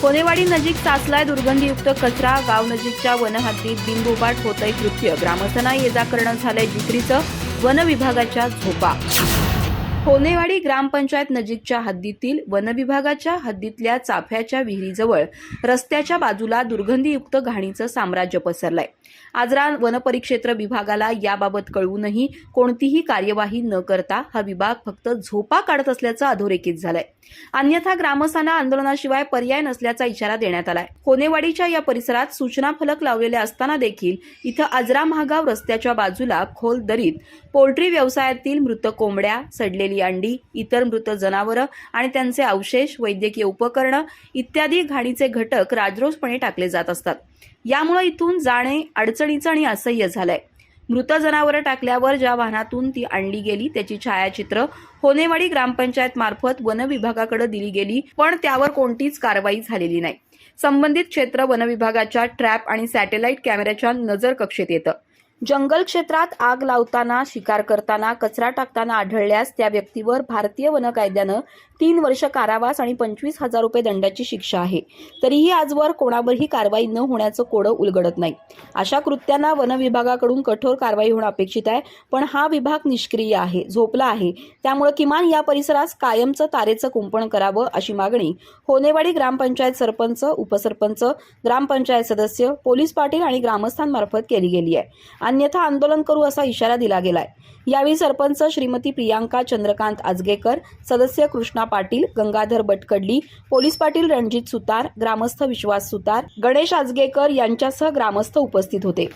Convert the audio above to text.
कोनेवाडी नजीक साचलाय दुर्गंधीयुक्त कचरा। गाव नजीकच्या वनहद्दीत बिनबोबाट होतंय कृत्य। ग्रामस्थांना ये-जा करणं झालंय जिकरीचं। वन विभागाच्या झोपा। कोनेवाडी ग्रामपंचायत नजीकच्या हद्दीतील वनविभागाच्या हद्दीतल्या चाफ्याच्या विहिरीजवळ रस्त्याच्या बाजूला दुर्गंधीयुक्त घाणीचं साम्राज्य पसरलंय। आजरा वनपरिक्षेत्र विभागाला याबाबत कळवूनही कोणतीही कार्यवाही न करता हा विभाग फक्त झोपा काढत असल्याचं अधोरेखित झालंय। अन्यथा ग्रामस्थांना आंदोलनाशिवाय पर्याय नसल्याचा इशारा देण्यात आलाय। कोनेवाडीच्या या परिसरात सूचना फलक लावलेले असताना देखील इथं आजरा महागाव रस्त्याच्या बाजूला खोल दरीत पोल्ट्री व्यवसायातील मृत कोंबड्या, सडलेली अंडी, इतर मृत जनावरं आणि त्यांचे अवशेष, वैद्यकीय उपकरणं इत्यादी घाणीचे घटक राजरोसपणे टाकले जात असतात। यामुळे इथून जाणे अडचणीचं आणि असह्य झालंय। मृत जनावरं टाकल्यावर ज्या वाहनातून ती आणली गेली त्याची छायाचित्र कोनेवाडी ग्रामपंचायत मार्फत वन विभागाकडे दिली गेली, पण त्यावर कोणतीच कारवाई झालेली नाही। संबंधित क्षेत्र वन विभागाच्या ट्रॅप आणि सॅटेलाइट कॅमेऱ्याच्या नजर कक्षेत येतं। जंगल क्षेत्रात आग लावताना, शिकार करताना, कचरा टाकताना आढळल्यास त्या व्यक्तीवर भारतीय वन कायद्यानं 3 वर्ष कारावास आणि 25,000 रुपये दंडाची शिक्षा आहे। तरीही आजवर कोणावरही कारवाई न होण्याचं कोडं उलगडत नाही। अशा कृत्यांना वन विभागाकडून कठोर कारवाई होणं अपेक्षित आहे, पण हा विभाग निष्क्रिय आहे, झोपला आहे। त्यामुळे किमान या परिसरास कायमचं तारेचं कुंपण करावं अशी मागणी कोनेवाडी ग्रामपंचायत सरपंच, उपसरपंच, ग्रामपंचायत सदस्य, पोलीस पाटील आणि ग्रामस्थांमार्फत केली गेली आहे। अन्यथा आंदोलन करू असा इशारा दिला गेलाय। यावेळी सरपंच श्रीमती प्रियांका चंद्रकांत आजगेकर, सदस्य कृष्णा पाटील, गंगाधर बटकडली, पोलीस पाटील रणजित सुतार, ग्रामस्थ विश्वास सुतार, गणेश आजगेकर यांच्यासह ग्रामस्थ उपस्थित होते।